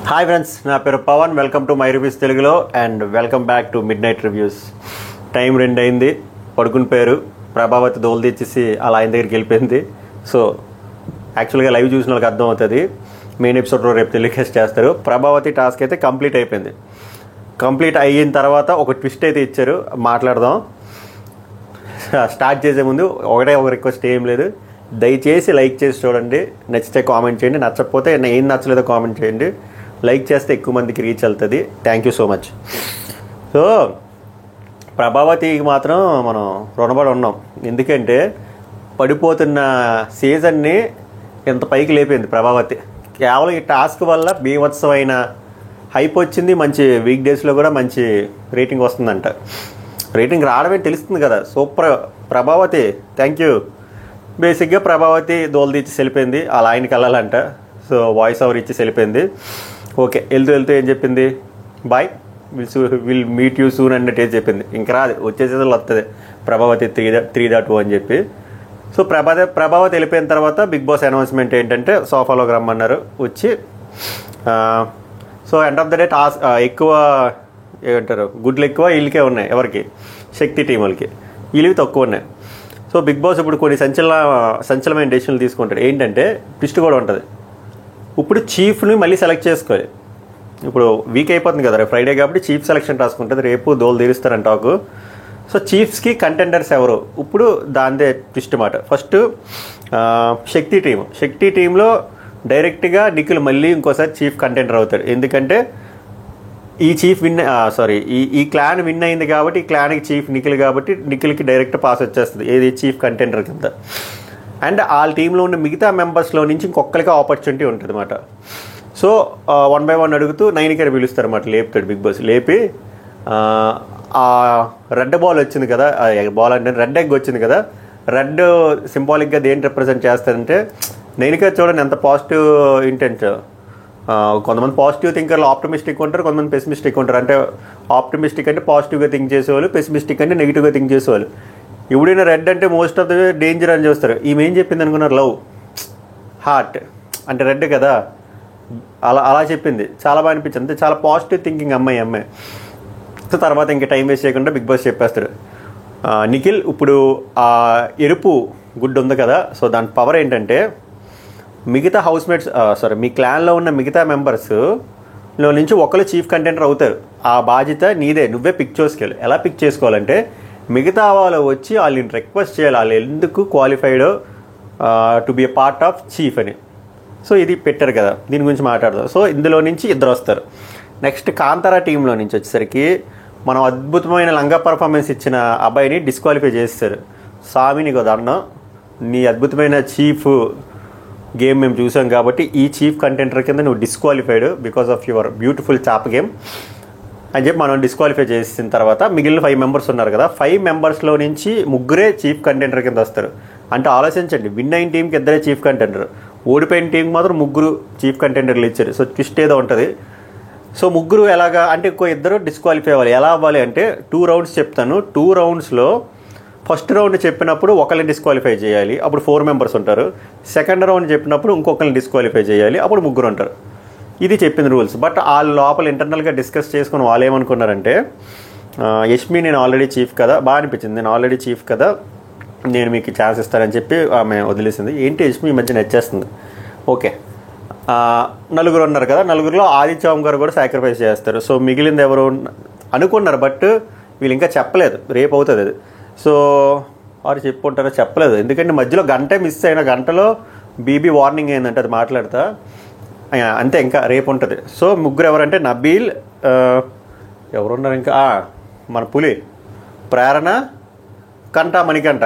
Hi friends, నా పేరు Pavan. Welcome to my reviews తెలుగులో and welcome back to midnight reviews. Time 2 అయింది, పడుకుని పేరు ప్రభావతి దోలు తెచ్చేసి అలా ఆయన దగ్గరికి వెళ్ళిపోయింది. సో యాక్చువల్గా లైవ్ చూసిన వాళ్ళకి అర్థం అవుతుంది. మెయిన్ ఎపిసోడ్లో రేపు టెలికాస్ట్ చేస్తారు. ప్రభావతి టాస్క్ అయితే కంప్లీట్ అయిపోయింది. కంప్లీట్ అయిన తర్వాత ఒక ట్విస్ట్ అయితే ఇచ్చారు, మాట్లాడదాం. స్టార్ట్ చేసే ముందు ఒక రిక్వెస్ట్ ఏం లేదు, దయచేసి లైక్ చేసి చూడండి. నచ్చితే కామెంట్ చేయండి, నచ్చకపోతే ఏం నచ్చలేదో కామెంట్ చేయండి. లైక్ చేస్తే ఎక్కువ మందికి రీచ్ వెళ్తుంది. Thank you so much. So ప్రభావతికి మాత్రం మనం రుణపడి ఉన్నాం. ఎందుకంటే పడిపోతున్న సీజన్ని ఎంత పైకి లేపింది ప్రభావతి. కేవలం ఈ టాస్క్ వల్ల బీభత్సమైన హైప్ వచ్చింది. మంచి వీక్ డేస్లో కూడా మంచి రేటింగ్ వస్తుందంట. రేటింగ్ రావడమే తెలుస్తుంది కదా. Super Prabhavati, thank you. బేసిక్గా ప్రభావతి దోలు తీసి వెళ్ళిపోయింది, అలా ఆయనకి వెళ్ళాలంట. సో వాయిస్ ఓవర్ ఇచ్చి వెళ్ళిపోయింది. ఓకే, వెళ్తూ ఏం చెప్పింది, bye, will meet you soon అన్నట్టు ఏం చెప్పింది. ఇంకా రాదు, వచ్చేసేది వస్తుంది ప్రభావతి 3.0 అని చెప్పి. సో ప్రభావతి వెళ్ళిపోయిన తర్వాత బిగ్ బాస్ అనౌన్స్మెంట్ ఏంటంటే సోఫాలోకి రమ్మన్నారు. వచ్చి so end of the day task ఎక్కువ ఏమంటారు, గుడ్లు ఎక్కువ వీళ్ళకే ఉన్నాయి. ఎవరికి? శక్తి టీం వాళ్ళకి. వీళ్ళవి తక్కువ ఉన్నాయి. సో బిగ్ బాస్ ఇప్పుడు కొన్ని సంచలమైన డెసిషన్లు తీసుకుంటాడు. ఏంటంటే ట్విస్ట్ కూడా ఉంటుంది. ఇప్పుడు చీఫ్ని మళ్ళీ సెలెక్ట్ చేసుకోవాలి. ఇప్పుడు వీక్ అయిపోతుంది కదా, రేపు ఫ్రైడే కాబట్టి చీఫ్ సెలెక్షన్ టాస్క్ ఉంటుంది. రేపు దోలు తీరుస్తారని టాకు. సో చీఫ్స్కి కంటెండర్స్ ఎవరు? ఇప్పుడు దాందే ట్విస్ట్ మాట. ఫస్ట్ శక్తి టీంలో డైరెక్ట్గా నిఖిల్ మళ్ళీ ఇంకోసారి చీఫ్ కంటెండర్ అవుతాడు. ఎందుకంటే ఈ చీఫ్ ఈ క్లాన్ విన్ అయింది కాబట్టి ఈ క్లాన్కి చీఫ్ నిఖిల్ కాబట్టి నిఖిల్కి డైరెక్ట్ పాస్ వచ్చేస్తుంది. ఏది? చీఫ్ కంటెండర్ కింద. అండ్ వాళ్ళ టీంలో ఉన్న మిగతా మెంబర్స్లో నుంచి ఇంకొకరికి ఆపర్చునిటీ ఉంటుంది అన్నమాట. సో 1 by 1 అడుగుతూ 9కి పిలుస్తారు అన్నమాట. లేపుతాడు బిగ్ బాస్. లేపి ఆ రెడ్ బాల్ వచ్చింది కదా, బాల్ అంటే రెడ్ ఎగ్ వచ్చింది కదా, రెడ్ సింబాలిక్గా దేని రిప్రజెంట్ చేస్తారంటే 9కి చూడండి ఎంత పాజిటివ్ ఇంటెంట్. కొంతమంది పాజిటివ్ థింకర్లు ఆప్టమిస్టిక్ ఉంటారు, కొంతమంది పెసిమిస్టిక్ ఉంటారు. అంటే ఆప్టమిస్టిక్ అంటే పాజిటివ్గా థింక్ చేసేవాళ్ళు, పెసిమిస్టిక్ అంటే నెగిటివ్గా థింక్ చేసేవాళ్ళు. ఎవడైనా రెడ్ అంటే మోస్ట్ ఆఫ్ ద డేంజర్ అని చూస్తారు. ఈమె ఏం చెప్పింది అనుకున్నారు? లవ్, హార్ట్ అంటే రెడ్ కదా, అలా చెప్పింది. చాలా బాగా అనిపించింది. అంతే, చాలా పాజిటివ్ థింకింగ్ అమ్మాయి. సో తర్వాత ఇంకా టైం వేస్ట్ చేయకుండా బిగ్ బాస్ చెప్పేస్తాడు, నిఖిల్ ఇప్పుడు ఆ ఎరుపు గుడ్డు ఉంది కదా, సో దాని పవర్ ఏంటంటే మిగతా హౌస్మేట్స్ మీ క్లాన్లో ఉన్న మిగతా మెంబర్స్లో నుంచి ఒకరు చీఫ్ కంటెండర్ అవుతారు. ఆ బాధ్యత నీదే, నువ్వే పిక్ చేసుకోవాలి. ఎలా పిక్ చేసుకోవాలంటే మిగతా వాళ్ళు వచ్చి వాళ్ళని రిక్వెస్ట్ చేయాలి, వాళ్ళు ఎందుకు qualified to be a part of chief అని. సో ఇది పెట్టారు కదా, దీని గురించి మాట్లాడదాం. సో ఇందులో నుంచి ఇద్దరు వస్తారు. నెక్స్ట్ కాంతారా టీంలో నుంచి వచ్చేసరికి మనం అద్భుతమైన లంగా పర్ఫార్మెన్స్ ఇచ్చిన అబ్బాయిని డిస్క్వాలిఫై చేస్తారు. స్వామిని దండం, నీ అద్భుతమైన చీఫ్ గేమ్ మేము చూసాం కాబట్టి ఈ చీఫ్ కంటెండర్ కింద నువ్వు disqualified because of your beautiful చాప గేమ్ అని చెప్పి మనం డిస్క్వాలిఫై చేసిన తర్వాత మిగిలిన 5 మెంబర్స్ ఉన్నారు కదా, 5 మెంబర్స్లో నుంచి 3 చీఫ్ కంటెండర్ కింద వస్తారు. అంటే ఆలోచించండి, విన్ అయిన టీంకి 2 చీఫ్ కంటెండర్, ఓడిపోయిన టీంకి మాత్రం 3 చీఫ్ కంటెండర్లు ఇచ్చారు. సో ట్విస్ట్ ఏదో ఉంటుంది. సో 3 ఎలాగా అంటే ఇంకో 2 డిస్క్వాలిఫై అవ్వాలి. ఎలా అవ్వాలి అంటే 2 రౌండ్స్ చెప్తాను. 2 రౌండ్స్లో ఫస్ట్ రౌండ్ చెప్పినప్పుడు ఒకరిని డిస్క్వాలిఫై చేయాలి, అప్పుడు 4 మెంబర్స్ ఉంటారు. సెకండ్ రౌండ్ చెప్పినప్పుడు ఇంకొకరిని డిస్క్వాలిఫై చేయాలి, అప్పుడు 3 ఉంటారు. ఇది చెప్పింది రూల్స్. బట్ వాళ్ళ లోపల ఇంటర్నల్గా డిస్కస్ చేసుకుని వాళ్ళు ఏమనుకున్నారంటే, యష్మి నేను ఆల్రెడీ చీఫ్ కదా, బాగా అనిపించింది, నేను ఆల్రెడీ చీఫ్ కదా, నేను మీకు ఛాన్స్ ఇస్తానని చెప్పి ఆమె వదిలేసింది. ఏంటి యష్మి ఈ మధ్య నచ్చేస్తుంది. ఓకే, 4 ఉన్నారు కదా, 4లో ఆదిత్య గారు కూడా సాక్రిఫైస్ చేస్తారు. సో మిగిలింది ఎవరు అనుకున్నారు, బట్ వీళ్ళు ఇంకా చెప్పలేదు, రేపు అవుతుంది అది. సో వారు చెప్పుకుంటారో చెప్పలేదు, ఎందుకంటే మధ్యలో గంట మిస్ అయిన గంటలో బీబీ వార్నింగ్ అయిందంటే అది మాట్లాడతా అంతే, ఇంకా రేపు ఉంటుంది. సో 3 ఎవరంటే నబీల్, ఎవరున్నారు ఇంకా మన పులి, ప్రేరణ, మణికంఠ,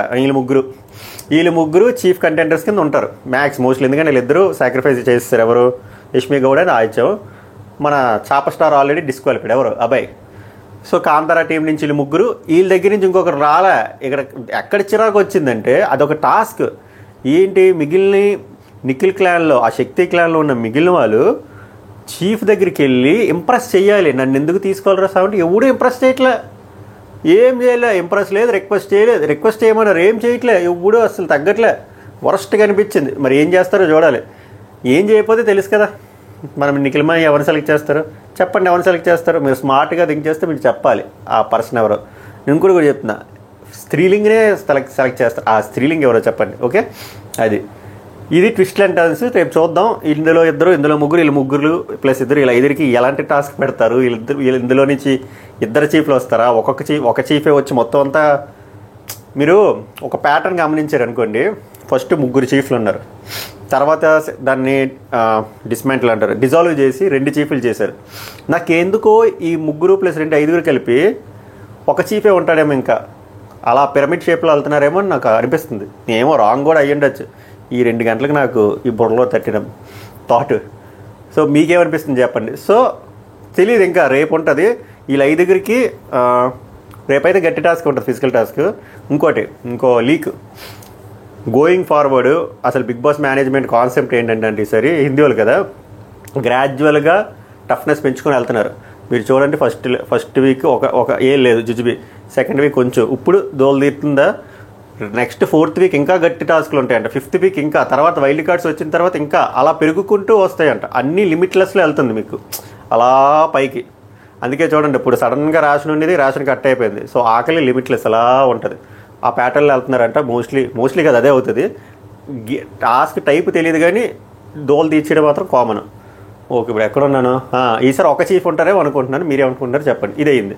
వీళ్ళు ముగ్గురు చీఫ్ కంటెండర్స్ కింద ఉంటారు మోస్ట్లీ. ఎందుకంటే వీళ్ళిద్దరూ సాక్రిఫైస్ చేస్తారు. ఎవరు? యష్మి గౌడ అని ఆదిత్యం. మన చాప స్టార్ ఆల్రెడీ డిస్క్వాలిఫైడ్, ఎవరు? అబ్బాయి. సో కాంతారా టీం నుంచి వీళ్ళ దగ్గర నుంచి ఇంకొకరు రాలే. ఇక్కడ ఎక్కడ చిరాకు వచ్చిందంటే అదొక టాస్క్. ఏంటి, మిగిలిన నిఖిల్ క్లాన్లో, ఆ శక్తి క్లాన్లో ఉన్న మిగిలిన వాళ్ళు చీఫ్ దగ్గరికి వెళ్ళి ఇంప్రెస్ చేయాలి. నన్ను ఎందుకు తీసుకోవాలరా సార్? ఎవడు ఇంప్రెస్ చేయట్లే, ఏం చేయలే, ఇంప్రెస్ లేదు, రిక్వెస్ట్ చేయలేదు. రిక్వెస్ట్ చేయమన్నారు, ఏం చేయట్లే, ఎవడు అసలు తగ్గట్లే. వరస్ట్గా అనిపించింది. మరి ఏం చేస్తారో చూడాలి. ఏం చేయకపోతే తెలుసు కదా. మనం నిఖిల్మా ఎవరిని సెలెక్ట్ చేస్తారు చెప్పండి, ఎవరిని సెలెక్ట్ చేస్తారు? మీరు స్మార్ట్గా థింక్ చేస్తే మీరు చెప్పాలి ఆ పర్సన్ ఎవరో. నేను కూడా చెప్తున్నా, స్త్రీలింగ్నే సెలెక్ట్ చేస్తారు. ఆ స్త్రీలింగ్ ఎవరో చెప్పండి. ఓకే, అది ఇది ట్విస్ట్ అండ్ టర్న్స్. రేపు చూద్దాం. ఇందులో ఇద్దరు, ఇందులో ముగ్గురు, వీళ్ళు ముగ్గురు ప్లస్ ఇద్దరు, ఇలా ఐదురికి ఎలాంటి టాస్క్ పెడతారు. ఇందులో నుంచి ఇద్దరు చీఫ్లు వస్తారా, ఒక చీఫే వచ్చి మొత్తం అంతా. మీరు ఒక ప్యాటర్న్ గమనించారు అనుకోండి, ఫస్ట్ ముగ్గురు చీఫ్లు ఉన్నారు, తర్వాత దాన్ని డిస్మాంటిల్ అంటారు, డిజాల్వ్ చేసి 2 చీఫ్లు చేశారు. నాకెందుకో ఈ ముగ్గురు ప్లస్ 2 5 కలిపి ఒక చీఫే ఉంటాడేమో, ఇంకా అలా పిరమిడ్ షేప్లో వెళ్తున్నారేమో అని నాకు అనిపిస్తుంది. ఏమో రాంగ్ కూడా అయ్యుండొచ్చు. ఈ 2 గంటలకు నాకు ఈ బుర్రలో తట్టిన థాట్. సో మీకేమనిపిస్తుంది చెప్పండి. సో తెలియదు, ఇంకా రేపు ఉంటుంది. వీళ్ళ 5 రేపైతే గట్టి టాస్క్ ఉంటుంది, ఫిజికల్ టాస్క్. ఇంకో లీక్ గోయింగ్ ఫార్వర్డ్. అసలు బిగ్ బాస్ మేనేజ్మెంట్ కాన్సెప్ట్ ఏంటంటే ఈసారి హిందీ వాళ్ళు కదా, గ్రాడ్యువల్గా టఫ్నెస్ పెంచుకొని వెళ్తున్నారు. మీరు చూడండి, ఫస్ట్ వీక్ ఒక ఏం లేదు జుజుబి, సెకండ్ వీక్ కొంచెం, ఇప్పుడు దోలు తీరుతుందా. నెక్స్ట్ 4th వీక్ ఇంకా గట్టి టాస్క్లు ఉంటాయంట, 5th వీక్ ఇంకా, తర్వాత వైల్డ్ కార్డ్స్ వచ్చిన తర్వాత ఇంకా అలా పెరుగుకుంటూ వస్తాయంట. అన్నీ లిమిట్లెస్లో వెళ్తుంది మీకు అలా పైకి. అందుకే చూడండి, ఇప్పుడు సడన్గా రేషన్ ఉండేది, రేషన్ కట్ అయిపోయింది. సో ఆకలి లిమిట్లెస్ అలా ఉంటుంది. ఆ ప్యాటర్న్లో వెళ్తున్నారంట. మోస్ట్లీ కదా అదే అవుతుంది. టాస్క్ టైప్ తెలియదు కానీ దోలు తీర్చేయడం మాత్రం కామన్. ఓకే, ఇప్పుడు ఎక్కడున్నాను? ఈసారి ఒక చీఫ్ ఉంటారేమో అనుకుంటున్నాను. మీరేమనుకుంటున్నారు చెప్పండి.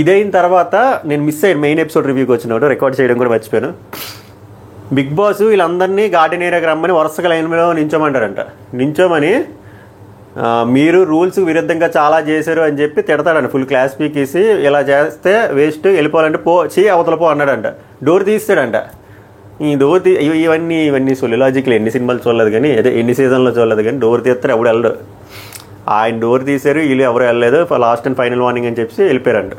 ఇదైన తర్వాత నేను మిస్ అయ్యాను మెయిన్ ఎపిసోడ్ రివ్యూకి వచ్చినప్పుడు, రికార్డ్ చేయడం కూడా మర్చిపోయాను. బిగ్ బాస్ వీళ్ళందరినీ గార్డెన్ ఏరియాకి రమ్మని వరుసగా లైన్లో నించోమంటారంట. నించోమని మీరు రూల్స్ విరుద్ధంగా చాలా చేశారు అని చెప్పి తిడతాడంట. ఫుల్ క్లాస్ పీకేసి ఇలా చేస్తే వేస్ట్, వెళ్ళిపోవాలంటే అవతల పో అన్నాడంట. డోర్ తీస్తాడంట. ఈ డోర్ ఇవన్నీ లాజిక్లు ఎన్ని సినిమాలు చూడలేదు కానీ, అదే ఎన్ని సీజన్లో చూడలేదు కానీ, డోర్ తీస్తారు ఎవడు వెళ్ళడు. ఆయన డోర్ తీశారు, వీళ్ళు ఎవరు వెళ్ళలేదు. లాస్ట్ అండ్ ఫైనల్ వార్నింగ్ అని చెప్పి వెళ్ళిపోయారంట.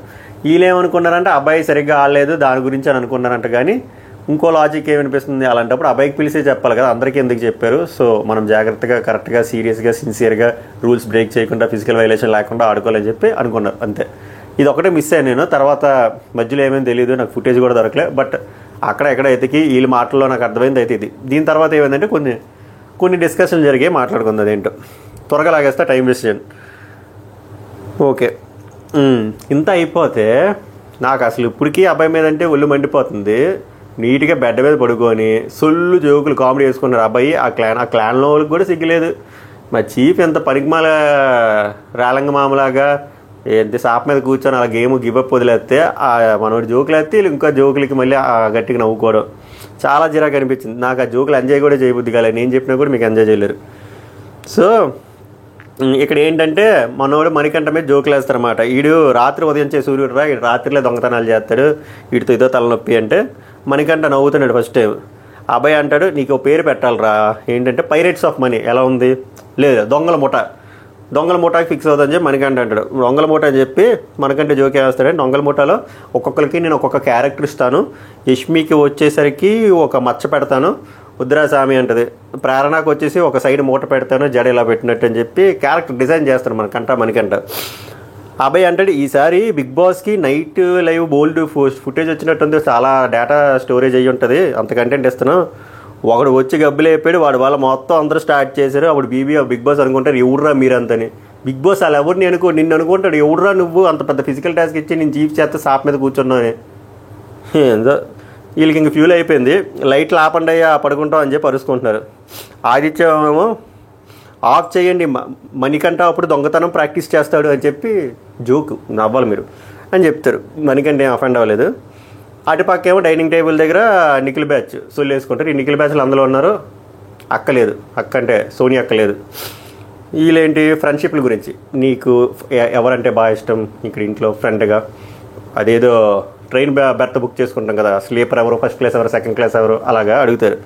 వీళ్ళు ఏమనుకున్నారంటే అబ్బాయి సరిగ్గా ఆడలేదు దాని గురించి అని అనుకున్నారంట. కానీ ఇంకో లాజిక్ ఏమనిపిస్తుంది, అలాంటప్పుడు అబ్బాయికి పిలిచే చెప్పాలి కదా, అందరికీ ఎందుకు చెప్పారు. సో మనం జాగ్రత్తగా, కరెక్ట్గా, సీరియస్గా, సిన్సియర్గా, రూల్స్ బ్రేక్ చేయకుండా, ఫిజికల్ వైలేషన్ లేకుండా ఆడుకోవాలని చెప్పి అనుకున్నారు అంతే. ఇది ఒకటే మిస్ అయ్యాను నేను. తర్వాత మధ్యలో ఏమేమి తెలియదు, నాకు ఫుటేజ్ కూడా దొరకలే. బట్ అక్కడ ఎక్కడ ఎతికి వీళ్ళ మాటల్లో నాకు అర్థమైంది అయితే ఇది. దీని తర్వాత ఏమైందంటే కొన్ని డిస్కషన్లు జరిగాయి, మాట్లాడుకుంది. అదేంటో త్వరగా లాగేస్తా, టైం వేస్ట్ చేయను. ఓకే, ఇంత అయిపోతే నాకు అసలు ఇప్పటికీ అబ్బాయి మీద అంటే ఒళ్ళు మండిపోతుంది. నీట్గా బెడ్ మీద పడుకొని సొల్లు జోకులు కామెడీ వేసుకున్నారు అబ్బాయి. ఆ క్లాన్లో వాళ్ళకి కూడా సిగ్గులేదు. మా చీఫ్ ఎంత పరిగమాల రాలంగ మామలాగా ఎంత షాప్ మీద కూర్చొని అలా గేమ్ గివప్ వదిలేస్తే, మనోడి జోకులు వేస్తే వీళ్ళు ఇంకా జోకులకి మళ్ళీ గట్టిగా నవ్వుకోవడం చాలా చిరాకు అనిపించింది నాకు. ఆ జోకులు ఎంజాయ్ కూడా చేయబుద్ది కాలేదు. నేను చెప్పినా కూడా మీకు ఎంజాయ్ చేయలేరు. సో ఇక్కడ ఏంటంటే మనోడు మణికంఠ మీద జోకులు వేస్తారన్నమాట. వీడు రాత్రి ఉదయించే సూర్యుడు రా, వీడు రాత్రిలో దొంగతనాలు చేస్తాడు, వీడితో ఇదో తలనొప్పి అంటే మణికంఠ నవ్వుతున్నాడు ఫస్ట్ టైం. అబ్బాయి అంటాడు నీకు పేరు పెట్టాలిరా, ఏంటంటే పైరేట్స్ ఆఫ్ మనీ. ఎలా ఉంది? లేదు, దొంగల మూటాకి ఫిక్స్ అవుతుందని చెప్పి మణికంఠ అంటాడు. దొంగల మూట అని చెప్పి మనకంటే జోకే వేస్తాడంటే, దొంగల మూటలో ఒక్కొక్కరికి నేను ఒక్కొక్క క్యారెక్టర్ ఇస్తాను. యష్మికి వచ్చేసరికి ఒక మచ్చ పెడతాను, ఉద్రాస్వామి అంటది, ప్రేరణకు వచ్చేసి ఒక సైడ్ మూట పెడతాను జడ ఇలా పెట్టినట్టు అని చెప్పి క్యారెక్టర్ డిజైన్ చేస్తాను మనకంట. అబ్బాయి అంటాడు ఈసారి బిగ్ బాస్కి నైట్ లైవ్ బోల్డ్ ఫుటేజ్ వచ్చినట్టుంది, చాలా డేటా స్టోరేజ్ అయ్యి ఉంటుంది, అంత కంటెంట్ ఇస్తాను. ఒకడు వచ్చి గబ్బులు అయిపోయాడు, వాడు వాళ్ళ మొత్తం అందరూ స్టార్ట్ చేశారు. అప్పుడు బిగ్ బాస్ అనుకుంటారు ఎవడురా మీరంతని. బిగ్ బాస్ అలా ఎవరిని నిన్ను అనుకుంటాడు, ఎవడురా నువ్వు అంత పెద్ద ఫిజికల్ టాస్క్ ఇచ్చి నేను చీఫ్ చేస్తే షాప్ మీద కూర్చున్నాను. ఏందో వీళ్ళకి ఇంక ఫ్యూల్ అయిపోయింది. లైట్లు ఆపండి అయ్యా పడుకుంటాం అని చెప్పి అరుచుకుంటున్నారు. ఆదిత్యమేమో ఆఫ్ చేయండి, మణికంఠ అప్పుడు దొంగతనం ప్రాక్టీస్ చేస్తాడు అని చెప్పి జోకు, నవ్వాలి మీరు అని చెప్తారు. మణికంఠ ఏం అఫెండ్ అవ్వలేదు. అటుపక్కేమో డైనింగ్ టేబుల్ దగ్గర నిఖిల్ బ్యాచ్ సొల్లు వేసుకుంటారు. ఈ నిఖిల్ బ్యాచ్లు అందులో ఉన్నారు. అక్క అంటే సోని అక్క లేదు. వీళ్ళేంటి ఫ్రెండ్షిప్ల గురించి, నీకు ఎవరంటే బాగా ఇష్టం ఇక్కడ ఇంట్లో ఫ్రెండ్గా, అదేదో ట్రైన్ బెర్త్ బుక్ చేసుకుంటాం కదా, స్లీపర్ ఎవరు, ఫస్ట్ క్లాస్ ఎవరు, సెకండ్ క్లాస్ ఎవరు, అలాగా అడుగుతారు.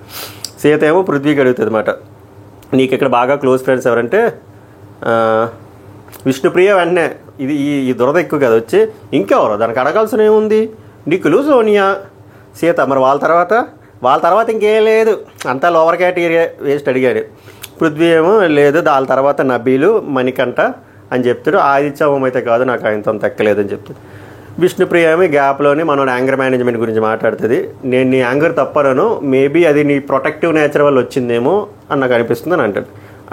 సీత ఏమో పృథ్వీకి అడుగుతుంది అన్నమాట, నీకు ఇక్కడ బాగా క్లోజ్ ఫ్రెండ్స్ ఎవరంటే విష్ణుప్రియ. వెంటనే ఈ దురద ఎక్కువ కదా వచ్చి, ఇంకెవరు దానికి అడగాల్సిన ఏముంది, నిఖిలు, సోనియా, సీత. మరి వాళ్ళ తర్వాత ఇంకేం లేదు, అంతా లోవర్ కేటగిరీ వేస్ట్ అడిగాడు. పృథ్వీ ఏమో లేదు, దాని తర్వాత నబీలు, మణికంఠ అని చెప్తాడు. ఆదిత్యవం అయితే కాదు, నాకు ఆయనతో ఎక్కలేదని చెప్తాడు. విష్ణుప్రియ ఏమో గ్యాప్లోనే మనం యాంగర్ మేనేజ్మెంట్ గురించి మాట్లాడుతుంది. నేను నీ యాంగర్ తప్పనను, మేబీ అది నీ ప్రొటెక్టివ్ నేచర్ వల్ల వచ్చిందేమో అని నాకు అనిపిస్తుంది అని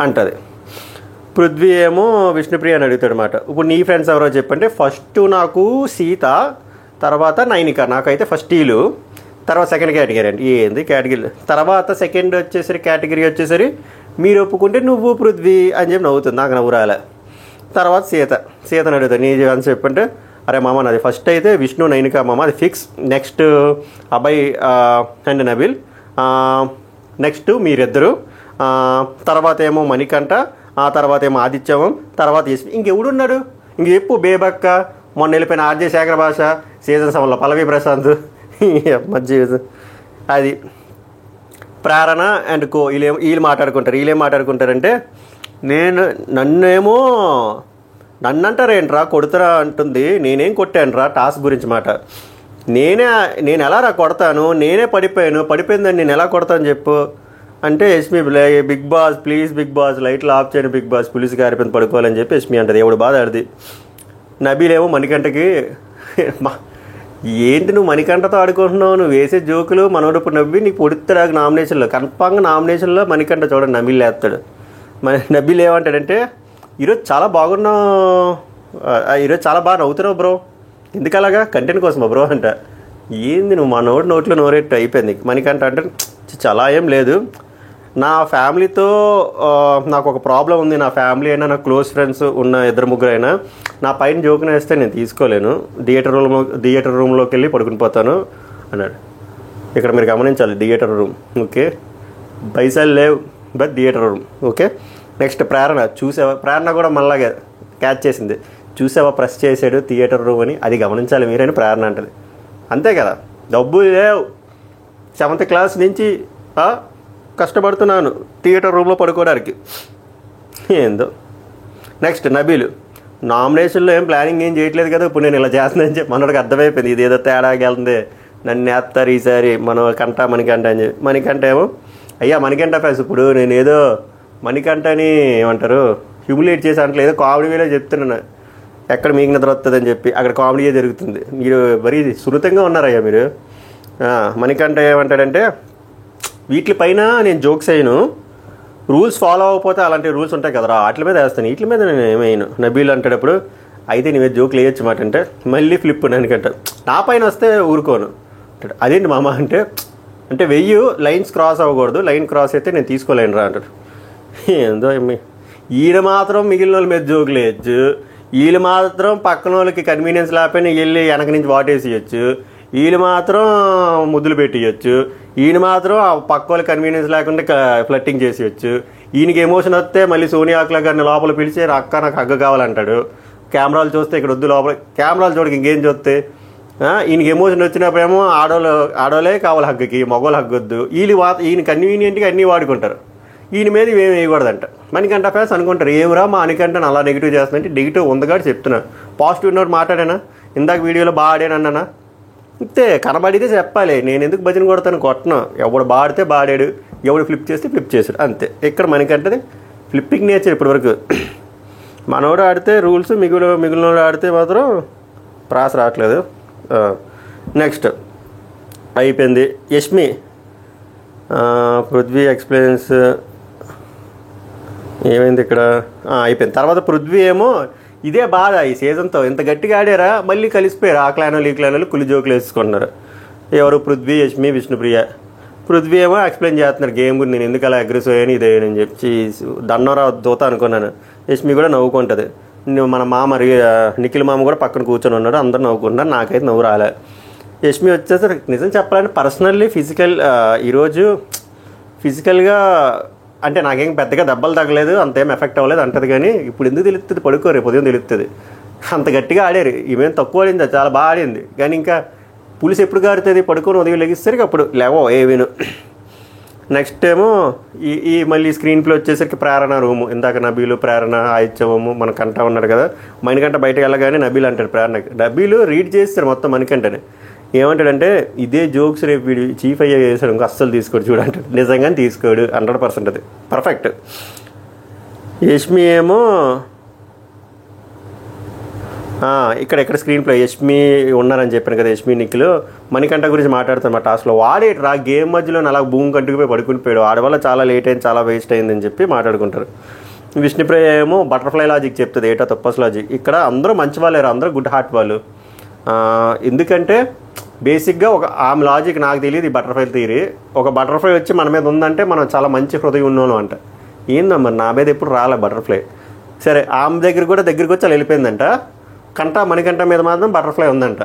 అంటది. పృథ్వీ ఏమో విష్ణుప్రియ అని అడుగుతాడు అనమాట. ఇప్పుడు నీ ఫ్రెండ్స్ ఎవరో చెప్పంటే ఫస్ట్ నాకు సీత, తర్వాత నైనిక, నాకైతే ఫస్ట్ వీళ్ళు, తర్వాత సెకండ్ కేటగిరీ అండి. ఏంది కేటగిరీ? తర్వాత సెకండ్ వచ్చేసరి కేటగిరీ వచ్చేసరి మీరు ఒప్పుకుంటే నువ్వు పృథ్వీ అని చెప్పి నవ్వుతుంది. నాకు నవ్వు రాలే. తర్వాత సీతని అడుగుతాను నీ అని చెప్పంటే అరే మామ నాది ఫస్ట్ అయితే విష్ణు నైనిక మామ, అది ఫిక్స్. నెక్స్ట్ అబ్బాయి అండ్ నబిల్, నెక్స్ట్ మీరిద్దరు, తర్వాత ఏమో మణికంఠ, ఆ తర్వాత ఏమో ఆదిత్యవం, తర్వాత ఇంకెవడున్నాడు ఇంక చెప్పు. బేబక్క, మొన్న వెళ్ళిపోయిన ఆర్జే శేఖర్ భాష, సీజన్ 7లో పల్లవి ప్రశాంత్, మధ్య అది ప్రేరణ అండ్ కో వీళ్ళు మాట్లాడుకుంటారు. వీళ్ళేం మాట్లాడుకుంటారంటే నన్ను అంటారేంట్రా కొడుతురా అంటుంది, నేనేం కొట్టానురా టాస్క్ గురించి మాట. నేను ఎలా రా కొడతాను, నేనే పడిపోయిందని నేను ఎలా కొడతాను చెప్పు అంటే Yashmi Bigg Boss please Bigg Boss లైట్లు ఆఫ్ చేయను బిగ్ బాస్ పులిస్ గారిపోయింది పడుకోవాలని చెప్పి యష్మి అంటది. ఎవడు బాధ ఆడిది. నబీలేమో మణికంఠకి ఏంటి నువ్వు మణికంఠతో ఆడుకుంటున్నావు, నువ్వు వేసే జోకులు మనోడు ఇప్పుడు నవ్వి నీకు పొడుస్తాడు నామినేషన్లో, కన్ఫామ్గా నామినేషన్లో మణికంఠ చూడండి నబీల్ వేస్తాడు. నబీల్ ఏమంటాడంటే ఈరోజు చాలా బాగున్నావు, ఈరోజు చాలా బాగా నవ్వుతున్నావు బ్రో, ఎందుకు అలాగా కంటెంట్ కోసమా బ్రో అంట. ఏంది నువ్వు మా నోట్లో నోరెట్టు అయిపోయింది. మణికంఠ అంటే చాలా ఏం లేదు, నా ఫ్యామిలీతో నాకు ఒక ప్రాబ్లం ఉంది, నా ఫ్యామిలీ అయినా నా క్లోజ్ ఫ్రెండ్స్ ఉన్న 2-3 అయినా నా పైన జోకున వేస్తే నేను తీసుకోలేను, థియేటర్ రూమ్లోకి వెళ్ళి పడుకుని పోతాను అన్నాడు. ఇక్కడ మీరు గమనించాలి, థియేటర్ రూమ్ ఓకే, పైసలు లేవు but theatre room okay. Next Prerana చూసావా, ప్రేరణ కూడా మళ్ళాగా క్యాచ్ చేసింది, చూసావా ప్రెస్ చేసాడు థియేటర్ రూమ్ అని, అది గమనించాలి మీరని ప్రేరణ అంటది. అంతే కదా, డబ్బులు లేవు 7th క్లాస్ నుంచి కష్టపడుతున్నాను థియేటర్ రూమ్లో పడుకోవడానికి ఏందో. నెక్స్ట్ నబీలు నామినేషన్లో ఏం ప్లానింగ్ ఏం చేయట్లేదు కదా, ఇప్పుడు నేను ఇలా చేస్తున్నానని చెప్పి మనోడికి అర్థమైపోయింది, ఇదేదో తేడాగా వెళ్తుంది, నన్ను వేస్తారు ఈసారి మణికంఠ అని చెప్పి. మణికంఠ ఏమో అయ్యా మణికంఠ ఫ్యాన్స్, ఇప్పుడు నేను ఏదో మణికంఠని ఏమంటారు హ్యూమిలేట్ చేసి అంటే ఏదో కామెడీ వేలో చెప్తున్నాను, ఎక్కడ మీకు నిద్ర వస్తుందని చెప్పి అక్కడ కామెడీయే జరుగుతుంది, మీరు మరీ సున్నితంగా ఉన్నారయ్యా మీరు. మణికంఠ ఏమంటాడంటే వీటిపైన నేను జోక్స్ అయ్యాను, రూల్స్ ఫాలో అవ్వకపోతే అలాంటి రూల్స్ ఉంటాయి కదరా వాటి మీద వేస్తాను, వీటి మీద నేను ఏమైనా. నబీల్ అంటాడప్పుడు అయితే నీ మీద జోకులు వేయచ్చు మాట అంటే మళ్ళీ ఫ్లిప్ నన్నుకంట, నా పైన వస్తే ఊరుకోను అంటాడు. అదేంటి మామ అంటే 1000 లైన్స్ క్రాస్ అవ్వకూడదు, లైన్ క్రాస్ అయితే నేను తీసుకోలేను రా అంటాడు. ఏందో ఈయన మాత్రం మిగిలిన వాళ్ళ మీద జోకులు వేయచ్చు, వీళ్ళు మాత్రం పక్కన వాళ్ళకి కన్వీనియన్స్ లేకపోయినా వెళ్ళి వెనక నుంచి వాటేసేయచ్చు, వీళ్ళు మాత్రం ముద్దులు పెట్టియచ్చు, ఈయన మాత్రం పక్క వాళ్ళకి కన్వీనియన్స్ లేకుండా ఫ్లట్టింగ్ చేసేయచ్చు. ఈయనకి ఎమోషన్ వస్తే మళ్ళీ సోనియా అక్లా గారిని లోపల పిలిచి అక్క నాకు హగ్గు కావాలంటాడు. కెమెరాలు చూస్తే ఇక్కడ వద్దు లోపల, కెమెరాలు చూడక ఇంకేం చూస్తే. ఈయనకి ఎమోషన్ వచ్చినప్పుడేమో ఆడోళ్ళే కావాలి హగ్గుకి, మగవాళ్ళు హగ్గొద్దు. ఈయన కన్వీనియంట్గా అన్నీ వాడుకుంటారు, ఈయన మీద ఇవేం వేయకూడదంట. మణికంఠ ఫ్యాన్స్ అనుకుంటారు ఏమిరా మా మణికంఠని అలా నెగిటివ్ చేస్తుందంటే, నెగిటివ్ ఉంది కాబట్టి చెప్తున్నా, పాజిటివ్ ఉన్నోడు మాట్లాడానా, ఇందాక వీడియోలో బాగా ఆడానన్నా అంతే, కనబడితే చెప్పాలి, నేను ఎందుకు భజన కొడతాను కొట్టను, ఎవడు బాడితే బాడాడు, ఎవడు ఫ్లిప్ చేస్తే ఫ్లిప్ చేశాడు అంతే. ఇక్కడ మనకంటే ఫ్లిప్పింగ్ నేచర్ ఇప్పటివరకు. మనోడు ఆడితే రూల్స్, మిగిలినోడు ఆడితే మాత్రం ప్రాస రావట్లేదు. నెక్స్ట్ అయిపోయింది యష్మి, పృథ్వీ ఎక్స్పీరియన్స్ ఏమైంది ఇక్కడ అయిపోయింది. తర్వాత పృథ్వీ ఏమో ఇదే బాధ ఈ సీజన్తో, ఇంత గట్టిగా ఆడారా మళ్ళీ కలిసిపోయారు, ఆ క్లానోళ్ళు ఈ క్లానోళ్ళు కులి జోకులు వేసుకుంటున్నారు. ఎవరు పృథ్వీ, యష్మి, విష్ణుప్రియ. పృథ్వీ ఏమో ఎక్స్ప్లెయిన్ చేస్తున్నారు గేమ్ గురించి, నేను ఎందుకు అలా అగ్రెసివ్ అయ్యాను ఇదేనని చెప్పి. దన్నోరావు దూత అనుకున్నాను. యష్మి కూడా నవ్వుకుంటుంది, మన మామ నిఖిల్ మామ కూడా పక్కన కూర్చొని ఉన్నాడు, అందరూ నవ్వుకుంటున్నారు, నాకైతే నవ్వు రాలే. యష్మి వచ్చేసరి నిజం చెప్పాలంటే పర్సనల్లీ ఈరోజు ఫిజికల్గా అంటే నాకేం పెద్దగా దెబ్బలు తగ్గలేదు, అంతేం ఎఫెక్ట్ అవ్వలేదు అంటది. కానీ ఇప్పుడు ఎందుకు తెలుస్తుంది, పడుకో రేపు ఉదయం తెలుస్తుంది. అంత గట్టిగా ఆడారు, ఈమెం తక్కువ ఆడింది, చాలా బాగా ఆడింది. కానీ ఇంకా పులిసి ఎప్పుడు గారుతుంది, పడుకొని ఉదయం లెగిస్తారు అప్పుడు లేవో ఏవిను. నెక్స్ట్ ఏమో ఈ మళ్ళీ స్క్రీన్ ప్లే వచ్చేసరికి ప్రేరణ రూము, ఇందాక నబీలు ప్రేరణ ఆయిత్యవము మన కంట ఉన్నాడు కదా, మణికంఠ బయటకు వెళ్ళగానే నబీలు అంటాడు ప్రేరణకి. నబీలు రీడ్ చేస్తారు మొత్తం మణికంఠని, ఏమంటాడంటే ఇదే జోక్స్ రేపు వీడు చీఫ్ అయ్యే చేశాడు ఇంకా అస్సలు తీసుకోడు చూడంటాడు. నిజంగానే తీసుకోడు 100%, అది పర్ఫెక్ట్. యష్మి ఏమో ఇక్కడ స్క్రీన్ ప్లే యష్మి ఉన్నారని చెప్పాను కదా, యష్మి నిఖిల్ మణికంఠ గురించి మాట్లాడుతాను మా టాస్క్లో. వాడేట్రా గేమ్ మధ్యలో అలా భూమి కంటుకుపోయి పడుకుని పోయాడు, ఆడవల్ల చాలా లేట్ అయింది, చాలా వేస్ట్ అయిందని చెప్పి మాట్లాడుకుంటారు. విష్ణుప్రియ ఏమో బటర్ఫ్లై లాజిక్ చెప్తుంది, ఏటా తప్పస్ లాజిక్. ఇక్కడ అందరూ మంచి వాళ్ళేరు, అందరూ గుడ్ హార్ట్ వాళ్ళు. ఎందుకంటే బేసిక్గా ఒక ఆమె లాజిక్ నాకు తెలియదు. ఈ బటర్ఫ్లై థియరీ, ఒక బటర్ఫ్లై వచ్చి మన మీద ఉందంటే మనం చాలా మంచి హృదయం ఉన్నాను అంట. ఏందమ్మా నా మీద ఎప్పుడు రాలే బటర్ఫ్లై. సరే ఆమె దగ్గరికి వచ్చి అలా వెళ్ళిపోయిందంట. మణికంఠ మీద మాత్రం బటర్ఫ్లై ఉందంట.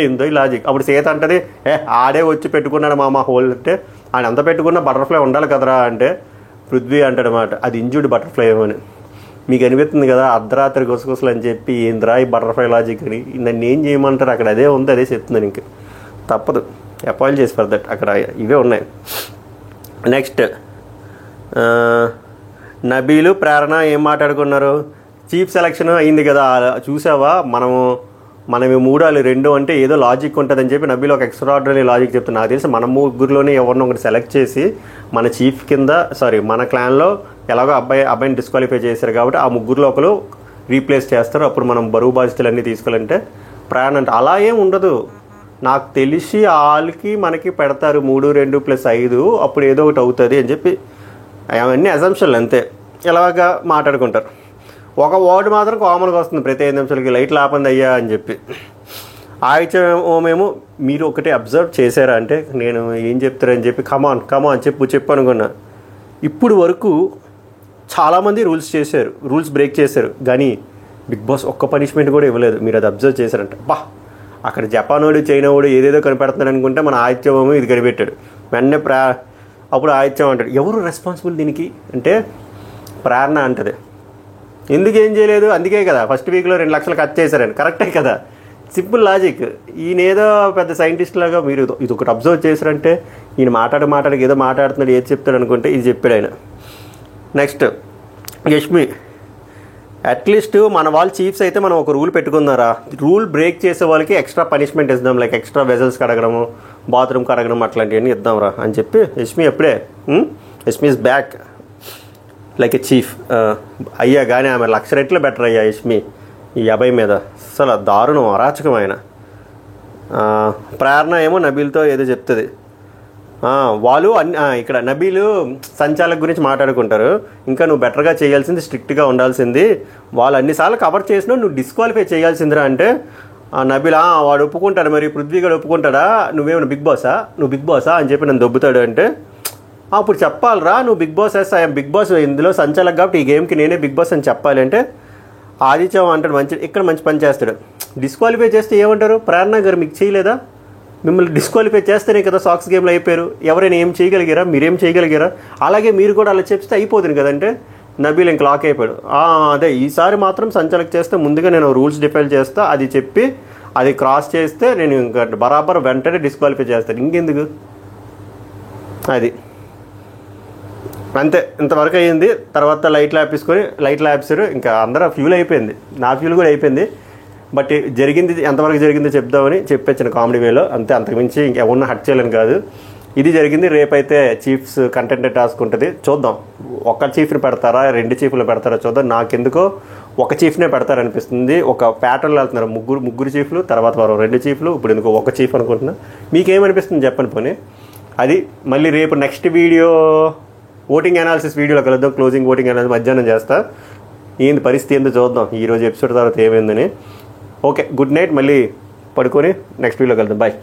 ఏందో ఈ లాజిక్. అప్పుడు సీత అంటది, ఆడే వచ్చి పెట్టుకున్నాడు మామ హోల్ అంటే, ఆయన అంత పెట్టుకున్న బటర్ఫ్లై ఉండాలి కదరా అంటే, పృథ్వీ అంటాడనమాట అది ఇంజుడ్ బటర్ఫ్లై ఏమని. మీకు అనిపిస్తుంది కదా అర్ధరాత్రి గుసగుసలు అని చెప్పి ఏంద్రా ఈ బటర్ఫ్లై లాజిక్ అని. నన్ను ఏం చేయమంటారు, అక్కడ అదే ఉంది, అదే చెప్తున్నాను. ఇంక తప్పదు, అపాలజైస్ ఫర్ దట్. అక్కడ ఇవే ఉన్నాయి. నెక్స్ట్ నబీలు ప్రేరణ ఏం మాట్లాడుకున్నారు, చీఫ్ సెలక్షన్ అయింది కదా చూసావా, మనమే 3-2 అంటే ఏదో లాజిక్ ఉంటుందని చెప్పి నబీలు ఒక ఎక్స్ట్రాఆర్డినరీ లాజిక్ చెప్తున్నా. నాకు తెలిసి మన ముగ్గురులోనే ఎవరినో ఒకటి సెలెక్ట్ చేసి మన చీఫ్ కింద మన క్లాన్లో ఎలాగో అబ్బాయిని డిస్క్వాలిఫై చేశారు కాబట్టి ఆ ముగ్గురులో ఒకరు రీప్లేస్ చేస్తారు. అప్పుడు మనం బరువు బాధ్యతలన్నీ తీసుకోవాలంటే ప్రేరణ అంటే అలా ఏం ఉండదు. నాకు తెలిసి వాళ్ళకి మనకి పెడతారు 3-2+5 అప్పుడు ఏదో ఒకటి అవుతుంది అని చెప్పి అవన్నీ అజంప్షన్లు అంతే. ఎలాగా మాట్లాడుకుంటారు. ఒక వర్డ్ మాత్రం కామన్గా వస్తుంది ప్రతి 5 నిమిషాలకి, లైట్లు ఆపండి అయ్యా అని చెప్పి. మేము మీరు ఒకటి అబ్జర్వ్ చేశారా అంటే నేను ఏం చెప్తారని చెప్పి కమాన్ చెప్పు అనుకున్నా. ఇప్పుడు వరకు చాలామంది రూల్స్ బ్రేక్ చేశారు కానీ బిగ్ బాస్ ఒక్క పనిష్మెంట్ కూడా ఇవ్వలేదు. మీరు అది అబ్జర్వ్ చేశారంట. అక్కడ జపానోడు చైనాోడు ఏదేదో కనిపెడుతున్నాడు అనుకుంటే మన ఆదిత్యమేమో ఇది కనిపెట్టాడు. వెంటనే అప్పుడు ఆదిత్యం అంటాడు ఎవరు రెస్పాన్సిబుల్ దీనికి అంటే ప్రేరణ అంటది. ఎందుకు ఏం చేయలేదు, అందుకే కదా ఫస్ట్ వీక్లో 2 లక్షలు ఖర్చు చేశారని. కరెక్టే కదా, సింపుల్ లాజిక్. ఈయనేదో పెద్ద సైంటిస్ట్ లాగా మీరు ఇది ఒకటి అబ్జర్వ్ చేశారంటే ఈయన మాట్లాడికి ఏదో మాట్లాడుతున్నాడు, ఏది చెప్తాడు అనుకుంటే ఇది చెప్పాడు ఆయన. నెక్స్ట్ యష్మి, అట్లీస్ట్ మన వాళ్ళు చీఫ్స్ అయితే మనం ఒక రూల్ పెట్టుకున్నారా, రూల్ బ్రేక్ చేసే వాళ్ళకి ఎక్స్ట్రా పనిష్మెంట్ ఇద్దాం, లైక్ ఎక్స్ట్రా వెజల్స్ కడగడము, బాత్రూమ్ కడగడం అట్లాంటివన్నీ ఇద్దాంరా అని చెప్పి యష్మి ఎప్పుడే Yashmi is back like a chief. అయ్యా కానీ ఆమె 1,00,000 రెట్లు బెటర్ అయ్యా యష్మి ఈ అబ్బాయి మీద. అసలు దారుణం, అరాచకం ఆయన. ప్రేరణ ఏమో నబీల్తో ఏదో చెప్తుంది. వాళ్ళు ఇక్కడ నబీలు సంచాలక్ గురించి మాట్లాడుకుంటారు. ఇంకా నువ్వు బెటర్గా చేయాల్సింది, స్ట్రిక్ట్గా ఉండాల్సింది, వాళ్ళు అన్నిసార్లు కవర్ చేసినా నువ్వు డిస్క్వాలిఫై చేయాల్సిందిరా అంటే నబీల్ వాడు ఒప్పుకుంటాడు, మరి పృథ్వీగాడు ఒప్పుకుంటాడా, నువ్వేమైనా బిగ్ బాసా అని చెప్పి నన్ను దొబ్బుతాడు అంటే అప్పుడు చెప్పాలరా నువ్వు Bigg Boss I'm Bigg Boss, ఇందులో సంచాలక్ కాబట్టి ఈ గేమ్కి నేనే బిగ్ బాస్ అని చెప్పాలి అంటే ఆదిత్యం అంటాడు ఇక్కడ మంచి పని చేస్తాడు. డిస్క్వాలిఫై చేస్తే ఏమంటారు, ప్రేరణ గారు మీకు చేయలేదా, మిమ్మల్ని డిస్క్వాలిఫై చేస్తేనే కదా సాక్స్ గేమ్లో అయిపోయారు, ఎవరైనా ఏం చేయగలిగారా, మీరేం చేయగలిగారా, అలాగే మీరు కూడా అలా చెప్తే అయిపోతుంది కదంటే నబీల్ ఇంక లాక్ అయిపోయాడు. అదే ఈసారి మాత్రం సంచాలక్ చేస్తే ముందుగా నేను రూల్స్ డిఫైన్ చేస్తా, అది చెప్పి అది క్రాస్ చేస్తే నేను ఇంకా బరాబర్ వెంటనే డిస్క్వాలిఫై చేస్తాను, ఇంకెందుకు అది అంతే. ఇంతవరకు అయ్యింది. తర్వాత లైట్లు ఆపేసారు. ఇంకా అందరూ ఫ్యూల్ అయిపోయింది, నా ఫ్యూల్ కూడా అయిపోయింది. బట్ జరిగింది ఎంతవరకు జరిగిందో చెప్దామని చెప్పొచ్చిన కామెడీ వేలో అంతే, అంతకుమించి ఇంకెవరిని హట్ చేయలేను కాదు. ఇది జరిగింది. రేపైతే చీఫ్స్ కంటెంట్ టాస్క్ ఉంటుంది, చూద్దాం. ఒక చీఫ్ని పెడతారా 2 చీఫ్లు పెడతారా చూద్దాం. నాకెందుకో ఒక చీఫ్నే పెడతారనిపిస్తుంది. ఒక ప్యాటర్న్లో వెళ్తున్నారు, ముగ్గురు చీఫ్లు, తర్వాత వారు 2 చీఫ్లు, ఇప్పుడు ఎందుకో ఒక చీఫ్ అనుకుంటున్నా. మీకేమనిపిస్తుంది చెప్పండి పోనీ. అది మళ్ళీ రేపు నెక్స్ట్ వీడియో ఓటింగ్ అనాలిసిస్ వీడియోలో కలుద్దాం. క్లోజింగ్ ఓటింగ్ అనాలిసిస్ మధ్యాహ్నం చేస్తా. ఏంది పరిస్థితి ఏందో చూద్దాం ఈరోజు ఎపిసోడ్ తర్వాత ఏమైందని. Okay, good night. మళ్ళీ పడుకొని నెక్స్ట్ వీడియోలో కలుద్దాం. బాయ్.